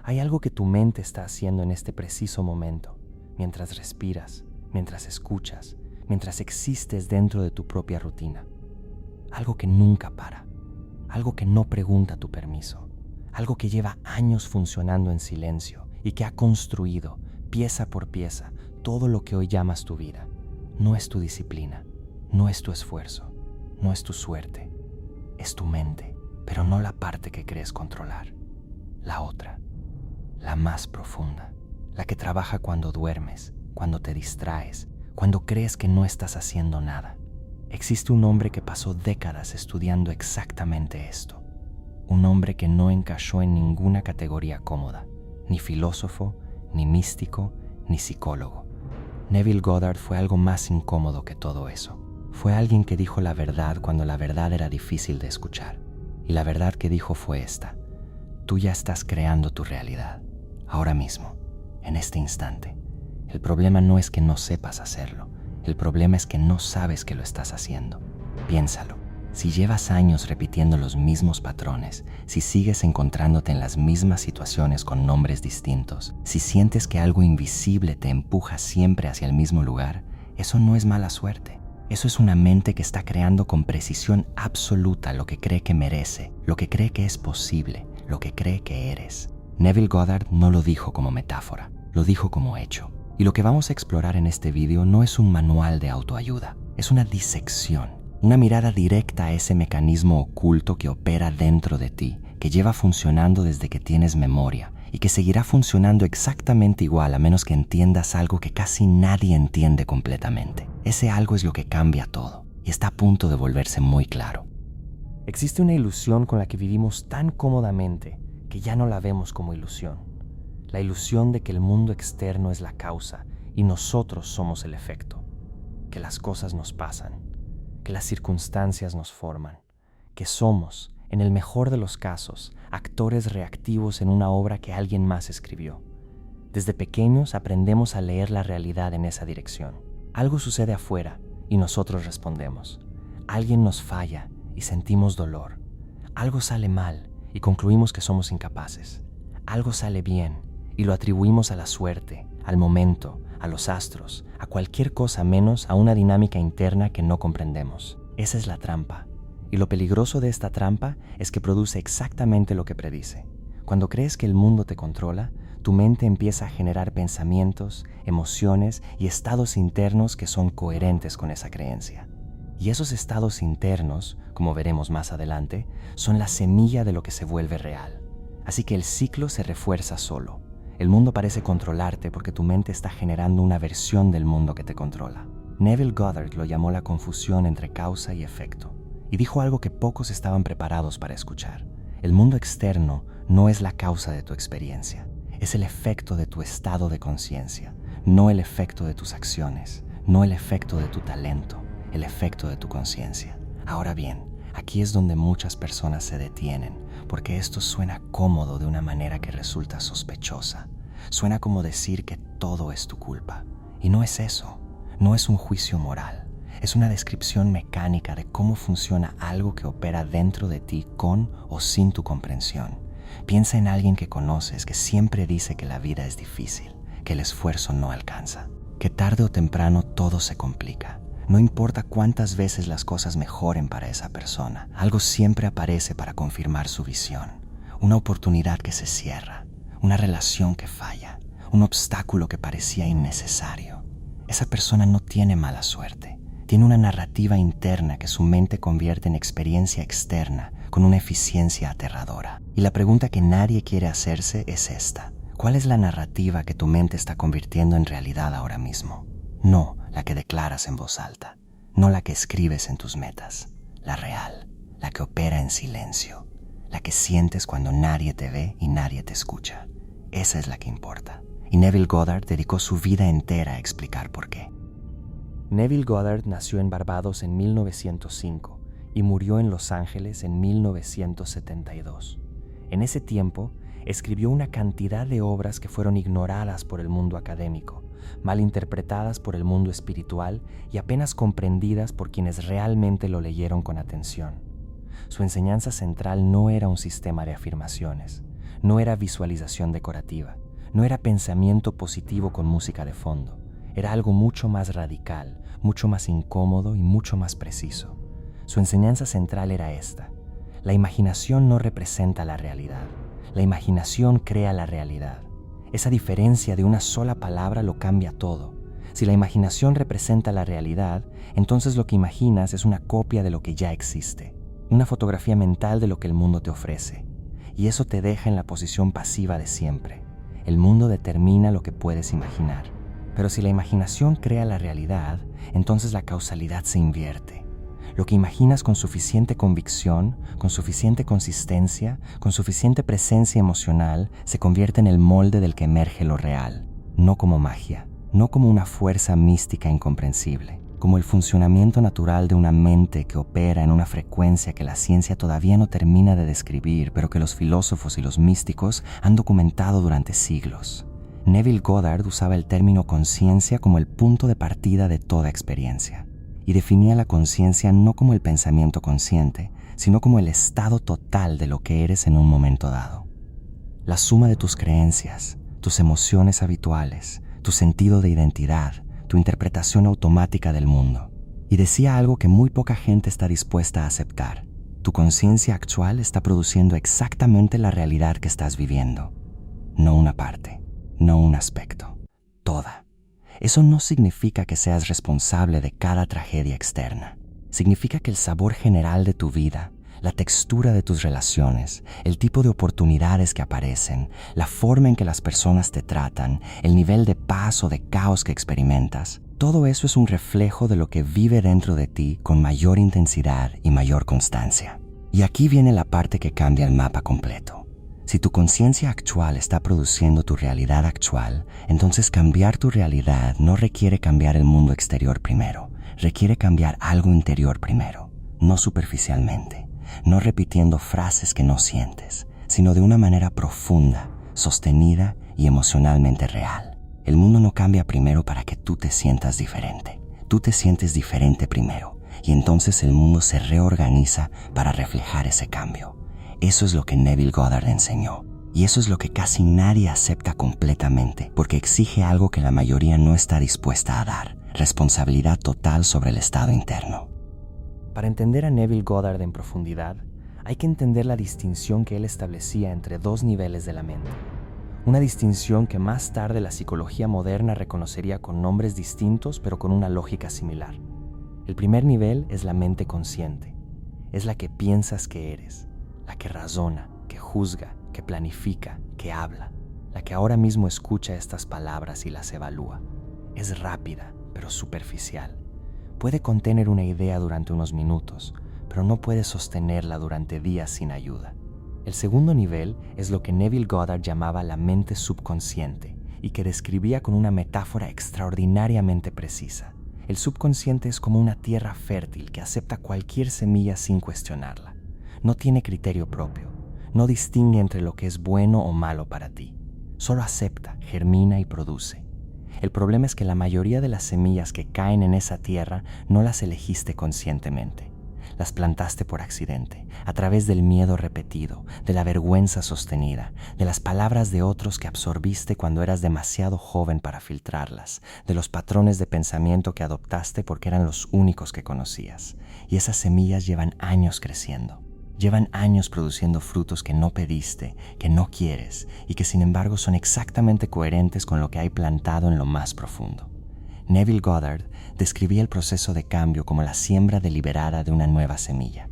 Hay algo que tu mente está haciendo en este preciso momento, mientras respiras, mientras escuchas, mientras existes dentro de tu propia rutina. Algo que nunca para, algo que no pregunta tu permiso, algo que lleva años funcionando en silencio y que ha construido, pieza por pieza, todo lo que hoy llamas tu vida. No es tu disciplina, no es tu esfuerzo, no es tu suerte, es tu mente, pero no la parte que crees controlar, la otra, la más profunda, la que trabaja cuando duermes, cuando te distraes, cuando crees que no estás haciendo nada. Existe un hombre que pasó décadas estudiando exactamente esto, un hombre que no encajó en ninguna categoría cómoda, ni filósofo, ni místico, ni psicólogo. Neville Goddard fue algo más incómodo que todo eso. Fue alguien que dijo la verdad cuando la verdad era difícil de escuchar. Y la verdad que dijo fue esta: tú ya estás creando tu realidad, ahora mismo, en este instante. El problema no es que no sepas hacerlo, el problema es que no sabes que lo estás haciendo. Piénsalo. Si llevas años repitiendo los mismos patrones, si sigues encontrándote en las mismas situaciones con nombres distintos, si sientes que algo invisible te empuja siempre hacia el mismo lugar, eso no es mala suerte. Eso es una mente que está creando con precisión absoluta lo que cree que merece, lo que cree que es posible, lo que cree que eres. Neville Goddard no lo dijo como metáfora, lo dijo como hecho. Y lo que vamos a explorar en este video no es un manual de autoayuda, es una disección. Una mirada directa a ese mecanismo oculto que opera dentro de ti, que lleva funcionando desde que tienes memoria y que seguirá funcionando exactamente igual a menos que entiendas algo que casi nadie entiende completamente. Ese algo es lo que cambia todo y está a punto de volverse muy claro. Existe una ilusión con la que vivimos tan cómodamente que ya no la vemos como ilusión. La ilusión de que el mundo externo es la causa y nosotros somos el efecto. Que las cosas nos pasan, que las circunstancias nos forman, que somos, en el mejor de los casos, actores reactivos en una obra que alguien más escribió. Desde pequeños aprendemos a leer la realidad en esa dirección. Algo sucede afuera y nosotros respondemos. Alguien nos falla y sentimos dolor. Algo sale mal y concluimos que somos incapaces. Algo sale bien y lo atribuimos a la suerte, al momento, a los astros, a cualquier cosa menos a una dinámica interna que no comprendemos. Esa es la trampa. Y lo peligroso de esta trampa es que produce exactamente lo que predice. Cuando crees que el mundo te controla, tu mente empieza a generar pensamientos, emociones y estados internos que son coherentes con esa creencia. Y esos estados internos, como veremos más adelante, son la semilla de lo que se vuelve real. Así que el ciclo se refuerza solo. El mundo parece controlarte porque tu mente está generando una versión del mundo que te controla. Neville Goddard lo llamó la confusión entre causa y efecto, y dijo algo que pocos estaban preparados para escuchar. El mundo externo no es la causa de tu experiencia, es el efecto de tu estado de conciencia, no el efecto de tus acciones, no el efecto de tu talento, el efecto de tu conciencia. Ahora bien, aquí es donde muchas personas se detienen, porque esto suena cómodo de una manera que resulta sospechosa. Suena como decir que todo es tu culpa. Y no es eso, no es un juicio moral. Es una descripción mecánica de cómo funciona algo que opera dentro de ti con o sin tu comprensión. Piensa en alguien que conoces que siempre dice que la vida es difícil, que el esfuerzo no alcanza, que tarde o temprano todo se complica. No importa cuántas veces las cosas mejoren para esa persona, algo siempre aparece para confirmar su visión. Una oportunidad que se cierra, una relación que falla, un obstáculo que parecía innecesario. Esa persona no tiene mala suerte. Tiene una narrativa interna que su mente convierte en experiencia externa con una eficiencia aterradora. Y la pregunta que nadie quiere hacerse es esta: ¿cuál es la narrativa que tu mente está convirtiendo en realidad ahora mismo? No la que declaras en voz alta, no la que escribes en tus metas, la real, la que opera en silencio, la que sientes cuando nadie te ve y nadie te escucha. Esa es la que importa. Y Neville Goddard dedicó su vida entera a explicar por qué. Neville Goddard nació en Barbados en 1905 y murió en Los Ángeles en 1972. En ese tiempo, escribió una cantidad de obras que fueron ignoradas por el mundo académico, malinterpretadas por el mundo espiritual y apenas comprendidas por quienes realmente lo leyeron con atención. Su enseñanza central no era un sistema de afirmaciones, no era visualización decorativa, no era pensamiento positivo con música de fondo. Era algo mucho más radical, mucho más incómodo y mucho más preciso. Su enseñanza central era esta: la imaginación no representa la realidad, la imaginación crea la realidad. Esa diferencia de una sola palabra lo cambia todo. Si la imaginación representa la realidad, entonces lo que imaginas es una copia de lo que ya existe, una fotografía mental de lo que el mundo te ofrece. Y eso te deja en la posición pasiva de siempre. El mundo determina lo que puedes imaginar. Pero si la imaginación crea la realidad, entonces la causalidad se invierte. Lo que imaginas con suficiente convicción, con suficiente consistencia, con suficiente presencia emocional, se convierte en el molde del que emerge lo real, no como magia, no como una fuerza mística incomprensible, como el funcionamiento natural de una mente que opera en una frecuencia que la ciencia todavía no termina de describir, pero que los filósofos y los místicos han documentado durante siglos. Neville Goddard usaba el término conciencia como el punto de partida de toda experiencia, y definía la conciencia no como el pensamiento consciente, sino como el estado total de lo que eres en un momento dado. La suma de tus creencias, tus emociones habituales, tu sentido de identidad, tu interpretación automática del mundo. Y decía algo que muy poca gente está dispuesta a aceptar: tu conciencia actual está produciendo exactamente la realidad que estás viviendo. No una parte, no un aspecto, toda. Eso no significa que seas responsable de cada tragedia externa. Significa que el sabor general de tu vida, la textura de tus relaciones, el tipo de oportunidades que aparecen, la forma en que las personas te tratan, el nivel de paz o de caos que experimentas, todo eso es un reflejo de lo que vive dentro de ti con mayor intensidad y mayor constancia. Y aquí viene la parte que cambia el mapa completo. Si tu conciencia actual está produciendo tu realidad actual, entonces cambiar tu realidad no requiere cambiar el mundo exterior primero, requiere cambiar algo interior primero, no superficialmente, no repitiendo frases que no sientes, sino de una manera profunda, sostenida y emocionalmente real. El mundo no cambia primero para que tú te sientas diferente. Tú te sientes diferente primero, y entonces el mundo se reorganiza para reflejar ese cambio. Eso es lo que Neville Goddard enseñó. Y eso es lo que casi nadie acepta completamente, porque exige algo que la mayoría no está dispuesta a dar: responsabilidad total sobre el estado interno. Para entender a Neville Goddard en profundidad, hay que entender la distinción que él establecía entre dos niveles de la mente. Una distinción que más tarde la psicología moderna reconocería con nombres distintos, pero con una lógica similar. El primer nivel es la mente consciente. Es la que piensas que eres, la que razona, que juzga, que planifica, que habla, la que ahora mismo escucha estas palabras y las evalúa. Es rápida, pero superficial. Puede contener una idea durante unos minutos, pero no puede sostenerla durante días sin ayuda. El segundo nivel es lo que Neville Goddard llamaba la mente subconsciente y que describía con una metáfora extraordinariamente precisa. El subconsciente es como una tierra fértil que acepta cualquier semilla sin cuestionarla. No tiene criterio propio, no distingue entre lo que es bueno o malo para ti. Solo acepta, germina y produce. El problema es que la mayoría de las semillas que caen en esa tierra no las elegiste conscientemente. Las plantaste por accidente, a través del miedo repetido, de la vergüenza sostenida, de las palabras de otros que absorbiste cuando eras demasiado joven para filtrarlas, de los patrones de pensamiento que adoptaste porque eran los únicos que conocías. Y esas semillas llevan años creciendo. Llevan años produciendo frutos que no pediste, que no quieres y que sin embargo son exactamente coherentes con lo que hay plantado en lo más profundo. Neville Goddard describía el proceso de cambio como la siembra deliberada de una nueva semilla.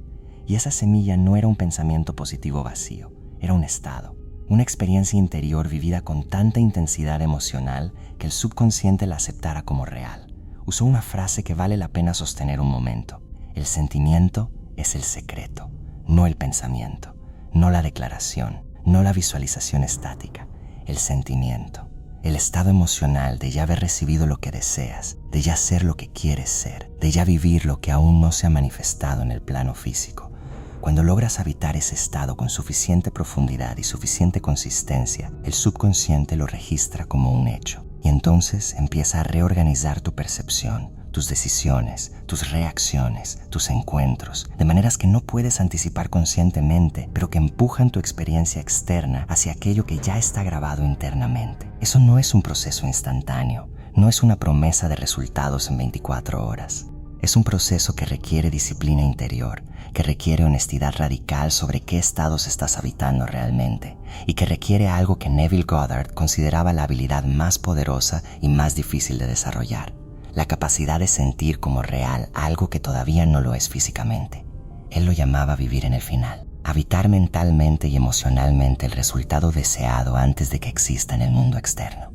Y esa semilla no era un pensamiento positivo vacío, era un estado, una experiencia interior vivida con tanta intensidad emocional que el subconsciente la aceptara como real. Usó una frase que vale la pena sostener un momento: el sentimiento es el secreto. No el pensamiento, no la declaración, no la visualización estática, el sentimiento, el estado emocional de ya haber recibido lo que deseas, de ya ser lo que quieres ser, de ya vivir lo que aún no se ha manifestado en el plano físico. Cuando logras habitar ese estado con suficiente profundidad y suficiente consistencia, el subconsciente lo registra como un hecho y entonces empieza a reorganizar tu percepción, tus decisiones, tus reacciones, tus encuentros, de maneras que no puedes anticipar conscientemente, pero que empujan tu experiencia externa hacia aquello que ya está grabado internamente. Eso no es un proceso instantáneo, no es una promesa de resultados en 24 horas. Es un proceso que requiere disciplina interior, que requiere honestidad radical sobre qué estados estás habitando realmente, y que requiere algo que Neville Goddard consideraba la habilidad más poderosa y más difícil de desarrollar: la capacidad de sentir como real algo que todavía no lo es físicamente. Él lo llamaba vivir en el final, habitar mentalmente y emocionalmente el resultado deseado antes de que exista en el mundo externo.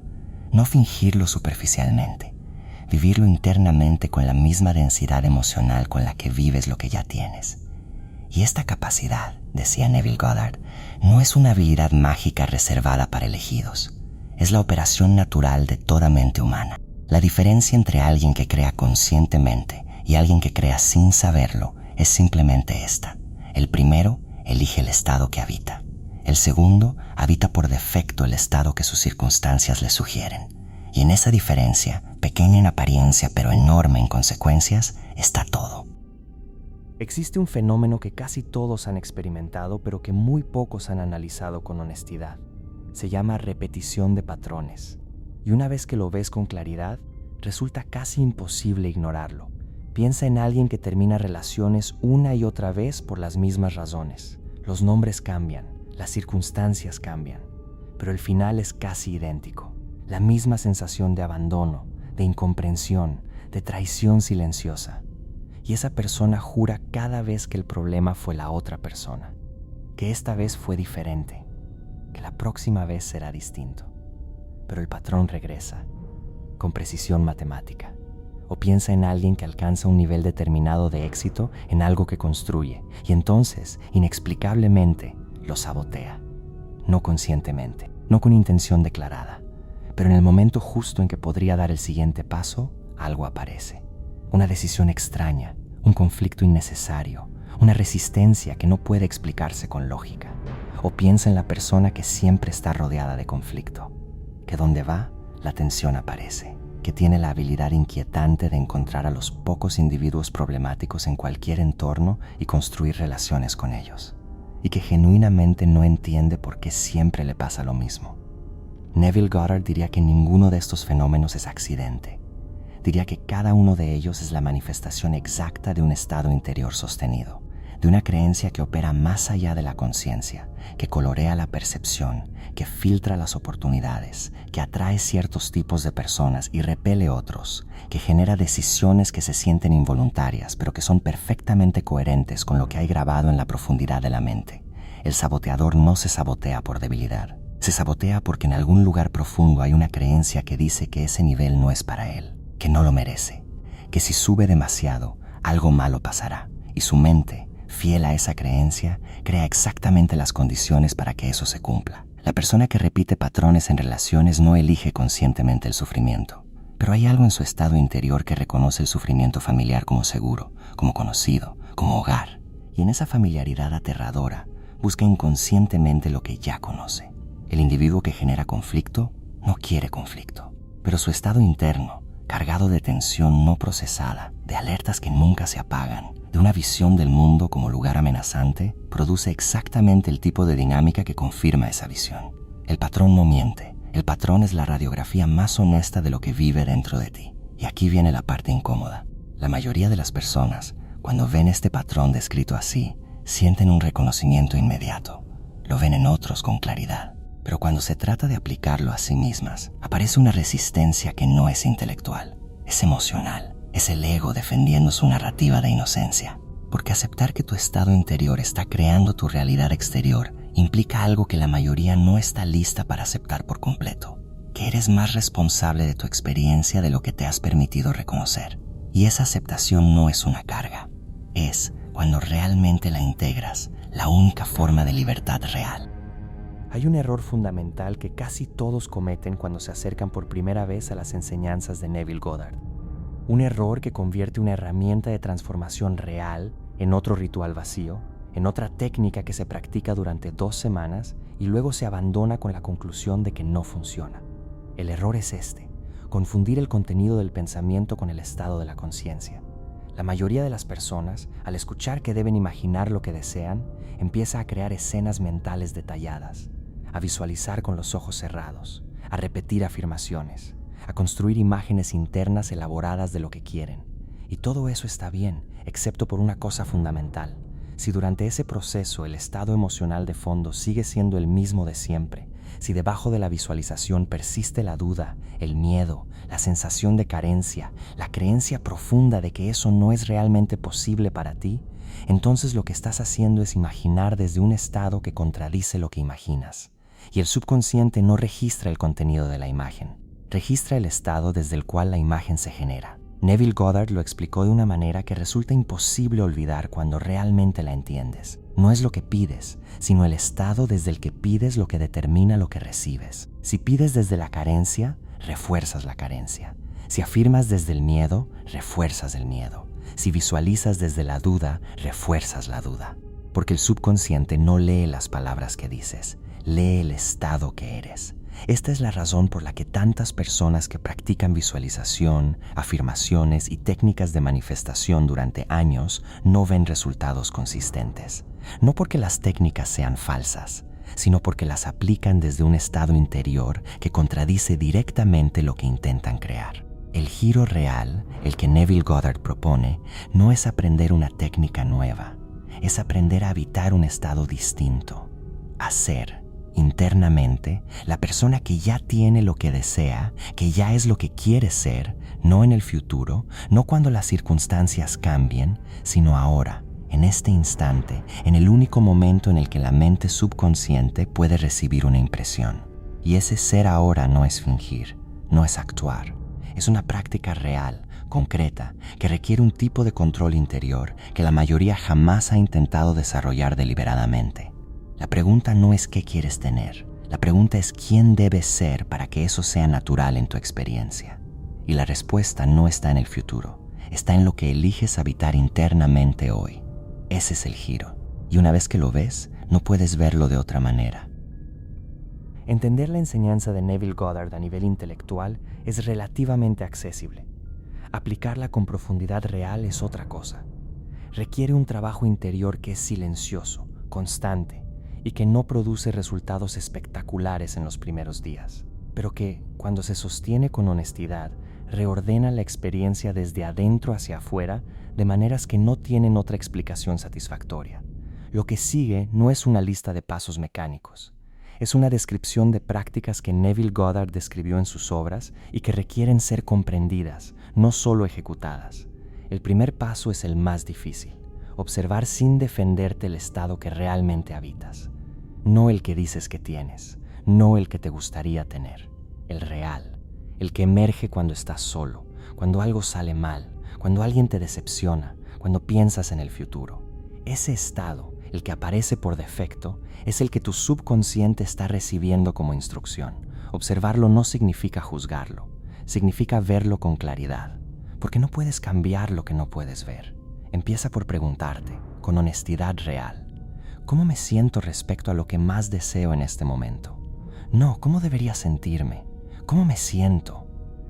No fingirlo superficialmente, vivirlo internamente con la misma densidad emocional con la que vives lo que ya tienes. Y esta capacidad, decía Neville Goddard, no es una habilidad mágica reservada para elegidos. Es la operación natural de toda mente humana. La diferencia entre alguien que crea conscientemente y alguien que crea sin saberlo es simplemente esta: el primero elige el estado que habita. El segundo habita por defecto el estado que sus circunstancias le sugieren. Y en esa diferencia, pequeña en apariencia pero enorme en consecuencias, está todo. Existe un fenómeno que casi todos han experimentado, pero que muy pocos han analizado con honestidad. Se llama repetición de patrones. Y una vez que lo ves con claridad, resulta casi imposible ignorarlo. Piensa en alguien que termina relaciones una y otra vez por las mismas razones. Los nombres cambian, las circunstancias cambian, pero el final es casi idéntico. La misma sensación de abandono, de incomprensión, de traición silenciosa. Y esa persona jura cada vez que el problema fue la otra persona, que esta vez fue diferente, que la próxima vez será distinto. Pero el patrón regresa, con precisión matemática. O piensa en alguien que alcanza un nivel determinado de éxito en algo que construye, y entonces, inexplicablemente, lo sabotea. No conscientemente, no con intención declarada, pero en el momento justo en que podría dar el siguiente paso, algo aparece. Una decisión extraña, un conflicto innecesario, una resistencia que no puede explicarse con lógica. O piensa en la persona que siempre está rodeada de conflicto, que donde va, la tensión aparece, que tiene la habilidad inquietante de encontrar a los pocos individuos problemáticos en cualquier entorno y construir relaciones con ellos, y que genuinamente no entiende por qué siempre le pasa lo mismo. Neville Goddard diría que ninguno de estos fenómenos es accidente. Diría que cada uno de ellos es la manifestación exacta de un estado interior sostenido, de una creencia que opera más allá de la conciencia, que colorea la percepción, que filtra las oportunidades, que atrae ciertos tipos de personas y repele otros, que genera decisiones que se sienten involuntarias, pero que son perfectamente coherentes con lo que hay grabado en la profundidad de la mente. El saboteador no se sabotea por debilidad. Se sabotea porque en algún lugar profundo hay una creencia que dice que ese nivel no es para él, que no lo merece, que si sube demasiado, algo malo pasará, y su mente, fiel a esa creencia, crea exactamente las condiciones para que eso se cumpla. La persona que repite patrones en relaciones no elige conscientemente el sufrimiento, pero hay algo en su estado interior que reconoce el sufrimiento familiar como seguro, como conocido, como hogar, y en esa familiaridad aterradora busca inconscientemente lo que ya conoce. El individuo que genera conflicto no quiere conflicto, pero su estado interno, cargado de tensión no procesada, de alertas que nunca se apagan, de una visión del mundo como lugar amenazante, produce exactamente el tipo de dinámica que confirma esa visión. El patrón no miente. El patrón es la radiografía más honesta de lo que vive dentro de ti. Y aquí viene la parte incómoda. La mayoría de las personas, cuando ven este patrón descrito así, sienten un reconocimiento inmediato. Lo ven en otros con claridad. Pero cuando se trata de aplicarlo a sí mismas, aparece una resistencia que no es intelectual, es emocional. Es el ego defendiendo su narrativa de inocencia. Porque aceptar que tu estado interior está creando tu realidad exterior implica algo que la mayoría no está lista para aceptar por completo. Que eres más responsable de tu experiencia de lo que te has permitido reconocer. Y esa aceptación no es una carga. Es, cuando realmente la integras, la única forma de libertad real. Hay un error fundamental que casi todos cometen cuando se acercan por primera vez a las enseñanzas de Neville Goddard. Un error que convierte una herramienta de transformación real en otro ritual vacío, en otra técnica que se practica durante 2 semanas y luego se abandona con la conclusión de que no funciona. El error es este: confundir el contenido del pensamiento con el estado de la conciencia. La mayoría de las personas, al escuchar que deben imaginar lo que desean, empieza a crear escenas mentales detalladas, a visualizar con los ojos cerrados, a repetir afirmaciones, a construir imágenes internas elaboradas de lo que quieren. Y todo eso está bien, excepto por una cosa fundamental. Si durante ese proceso el estado emocional de fondo sigue siendo el mismo de siempre, si debajo de la visualización persiste la duda, el miedo, la sensación de carencia, la creencia profunda de que eso no es realmente posible para ti, entonces lo que estás haciendo es imaginar desde un estado que contradice lo que imaginas. Y el subconsciente no registra el contenido de la imagen, registra el estado desde el cual la imagen se genera. Neville Goddard lo explicó de una manera que resulta imposible olvidar cuando realmente la entiendes. No es lo que pides, sino el estado desde el que pides lo que determina lo que recibes. Si pides desde la carencia, refuerzas la carencia. Si afirmas desde el miedo, refuerzas el miedo. Si visualizas desde la duda, refuerzas la duda. Porque el subconsciente no lee las palabras que dices, lee el estado que eres. Esta es la razón por la que tantas personas que practican visualización, afirmaciones y técnicas de manifestación durante años no ven resultados consistentes. No porque las técnicas sean falsas, sino porque las aplican desde un estado interior que contradice directamente lo que intentan crear. El giro real, el que Neville Goddard propone, no es aprender una técnica nueva, es aprender a habitar un estado distinto, a ser. Internamente, la persona que ya tiene lo que desea, que ya es lo que quiere ser, no en el futuro, no cuando las circunstancias cambien, sino ahora, en este instante, en el único momento en el que la mente subconsciente puede recibir una impresión. Y ese ser ahora no es fingir, no es actuar, es una práctica real, concreta, que requiere un tipo de control interior que la mayoría jamás ha intentado desarrollar deliberadamente. La pregunta no es qué quieres tener, la pregunta es quién debes ser para que eso sea natural en tu experiencia. Y la respuesta no está en el futuro, está en lo que eliges habitar internamente hoy. Ese es el giro, y una vez que lo ves, no puedes verlo de otra manera. Entender la enseñanza de Neville Goddard a nivel intelectual es relativamente accesible. Aplicarla con profundidad real es otra cosa. Requiere un trabajo interior que es silencioso, constante, y que no produce resultados espectaculares en los primeros días, pero que, cuando se sostiene con honestidad, reordena la experiencia desde adentro hacia afuera de maneras que no tienen otra explicación satisfactoria. Lo que sigue no es una lista de pasos mecánicos, es una descripción de prácticas que Neville Goddard describió en sus obras y que requieren ser comprendidas, no solo ejecutadas. El primer paso es el más difícil. Observar sin defenderte el estado que realmente habitas. No el que dices que tienes, no el que te gustaría tener, el real, el que emerge cuando estás solo, cuando algo sale mal, cuando alguien te decepciona, cuando piensas en el futuro. Ese estado, el que aparece por defecto, es el que tu subconsciente está recibiendo como instrucción. Observarlo no significa juzgarlo, significa verlo con claridad, porque no puedes cambiar lo que no puedes ver. Empieza por preguntarte, con honestidad real, ¿cómo me siento respecto a lo que más deseo en este momento? No, ¿cómo debería sentirme? ¿Cómo me siento?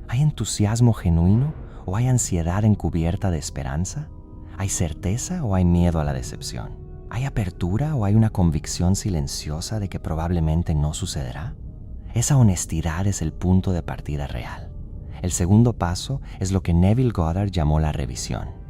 ¿Hay entusiasmo genuino o hay ansiedad encubierta de esperanza? ¿Hay certeza o hay miedo a la decepción? ¿Hay apertura o hay una convicción silenciosa de que probablemente no sucederá? Esa honestidad es el punto de partida real. El segundo paso es lo que Neville Goddard llamó la revisión.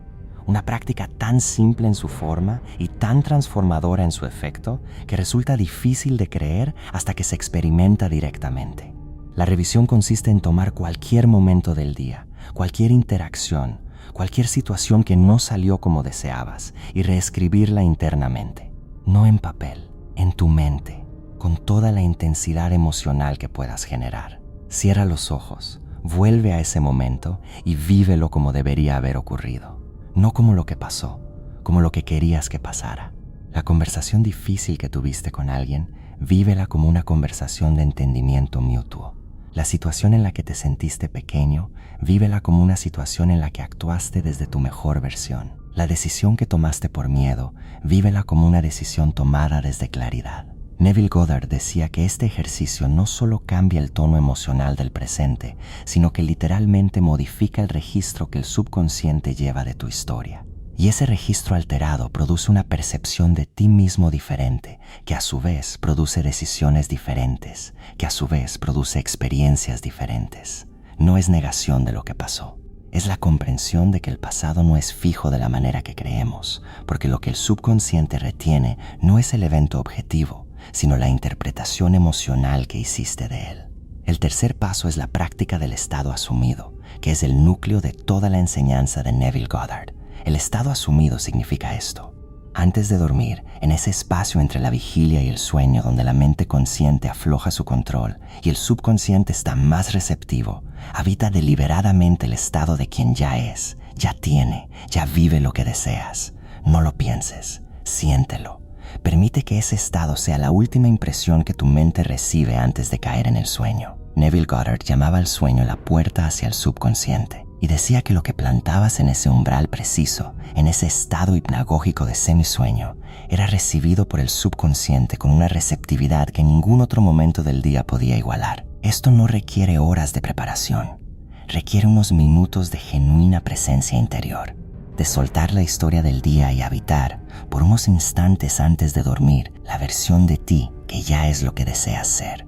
Una práctica tan simple en su forma y tan transformadora en su efecto que resulta difícil de creer hasta que se experimenta directamente. La revisión consiste en tomar cualquier momento del día, cualquier interacción, cualquier situación que no salió como deseabas y reescribirla internamente. No en papel, en tu mente, con toda la intensidad emocional que puedas generar. Cierra los ojos, vuelve a ese momento y vívelo como debería haber ocurrido. No como lo que pasó, como lo que querías que pasara. La conversación difícil que tuviste con alguien, vívela como una conversación de entendimiento mutuo. La situación en la que te sentiste pequeño, vívela como una situación en la que actuaste desde tu mejor versión. La decisión que tomaste por miedo, vívela como una decisión tomada desde claridad. Neville Goddard decía que este ejercicio no solo cambia el tono emocional del presente, sino que literalmente modifica el registro que el subconsciente lleva de tu historia. Y ese registro alterado produce una percepción de ti mismo diferente, que a su vez produce decisiones diferentes, que a su vez produce experiencias diferentes. No es negación de lo que pasó. Es la comprensión de que el pasado no es fijo de la manera que creemos, porque lo que el subconsciente retiene no es el evento objetivo, sino la interpretación emocional que hiciste de él. El tercer paso es la práctica del estado asumido, que es el núcleo de toda la enseñanza de Neville Goddard. El estado asumido significa esto. Antes de dormir, en ese espacio entre la vigilia y el sueño donde la mente consciente afloja su control y el subconsciente está más receptivo, habita deliberadamente el estado de quien ya es, ya tiene, ya vive lo que deseas. No lo pienses, siéntelo. Permite que ese estado sea la última impresión que tu mente recibe antes de caer en el sueño. Neville Goddard llamaba al sueño la puerta hacia el subconsciente y decía que lo que plantabas en ese umbral preciso, en ese estado hipnagógico de semisueño, era recibido por el subconsciente con una receptividad que ningún otro momento del día podía igualar. Esto no requiere horas de preparación, requiere unos minutos de genuina presencia interior, de soltar la historia del día y habitar, por unos instantes antes de dormir, la versión de ti que ya es lo que deseas ser.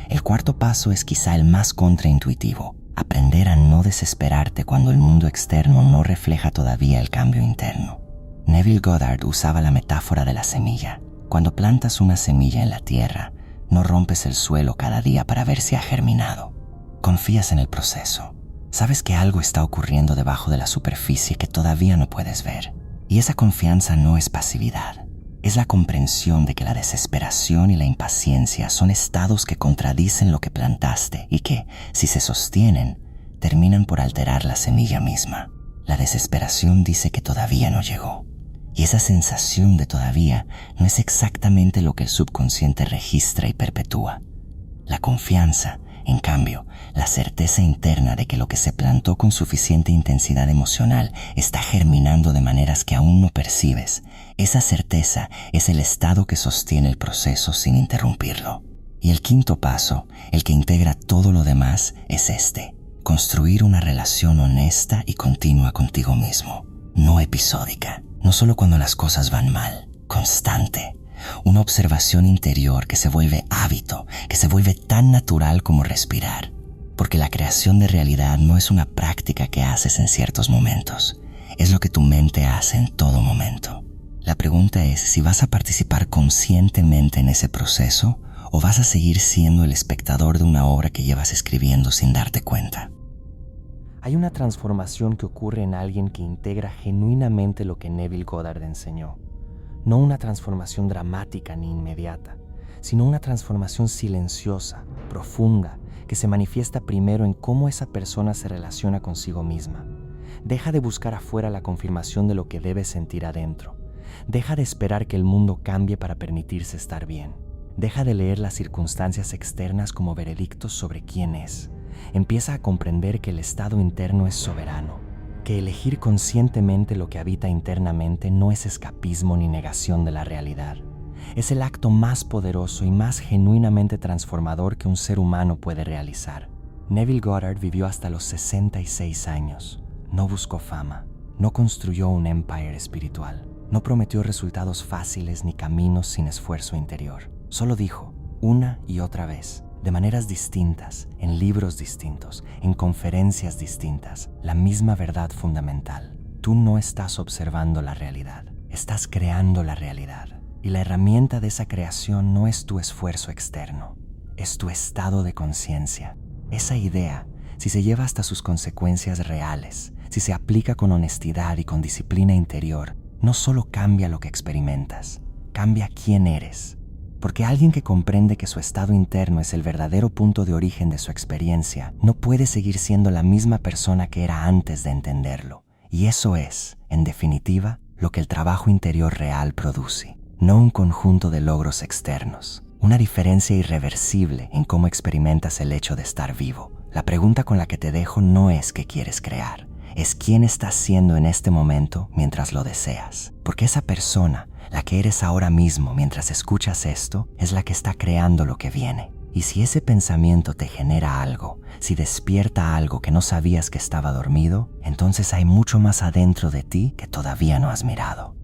El cuarto paso es quizá el más contraintuitivo: aprender a no desesperarte cuando el mundo externo no refleja todavía el cambio interno. Neville Goddard usaba la metáfora de la semilla. Cuando plantas una semilla en la tierra, no rompes el suelo cada día para ver si ha germinado. Confías en el proceso. Sabes que algo está ocurriendo debajo de la superficie que todavía no puedes ver. Y esa confianza no es pasividad. Es la comprensión de que la desesperación y la impaciencia son estados que contradicen lo que plantaste y que, si se sostienen, terminan por alterar la semilla misma. La desesperación dice que todavía no llegó. Y esa sensación de todavía no es exactamente lo que el subconsciente registra y perpetúa. La confianza, en cambio, la certeza interna de que lo que se plantó con suficiente intensidad emocional está germinando de maneras que aún no percibes, esa certeza es el estado que sostiene el proceso sin interrumpirlo. Y el quinto paso, el que integra todo lo demás, es este: construir una relación honesta y continua contigo mismo, no episódica, no solo cuando las cosas van mal, constante. Una observación interior que se vuelve hábito, que se vuelve tan natural como respirar. Porque la creación de realidad no es una práctica que haces en ciertos momentos, es lo que tu mente hace en todo momento. La pregunta es si vas a participar conscientemente en ese proceso o vas a seguir siendo el espectador de una obra que llevas escribiendo sin darte cuenta. Hay una transformación que ocurre en alguien que integra genuinamente lo que Neville Goddard enseñó. No una transformación dramática ni inmediata, sino una transformación silenciosa, profunda, que se manifiesta primero en cómo esa persona se relaciona consigo misma. Deja de buscar afuera la confirmación de lo que debes sentir adentro. Deja de esperar que el mundo cambie para permitirse estar bien. Deja de leer las circunstancias externas como veredictos sobre quién es. Empieza a comprender que el estado interno es soberano, que elegir conscientemente lo que habita internamente no es escapismo ni negación de la realidad. Es el acto más poderoso y más genuinamente transformador que un ser humano puede realizar. Neville Goddard vivió hasta los 66 años. No buscó fama, no construyó un empire espiritual, no prometió resultados fáciles ni caminos sin esfuerzo interior. Solo dijo, una y otra vez, de maneras distintas, en libros distintos, en conferencias distintas, la misma verdad fundamental. Tú no estás observando la realidad, estás creando la realidad. Y la herramienta de esa creación no es tu esfuerzo externo, es tu estado de conciencia. Esa idea, si se lleva hasta sus consecuencias reales, si se aplica con honestidad y con disciplina interior, no solo cambia lo que experimentas, cambia quién eres. Porque alguien que comprende que su estado interno es el verdadero punto de origen de su experiencia, no puede seguir siendo la misma persona que era antes de entenderlo. Y eso es, en definitiva, lo que el trabajo interior real produce, no un conjunto de logros externos, una diferencia irreversible en cómo experimentas el hecho de estar vivo. La pregunta con la que te dejo no es qué quieres crear, es quién estás siendo en este momento mientras lo deseas. Porque esa persona, La que eres ahora mismo mientras escuchas esto es la que está creando lo que viene. Y si ese pensamiento te genera algo, si despierta algo que no sabías que estaba dormido, entonces hay mucho más adentro de ti que todavía no has mirado.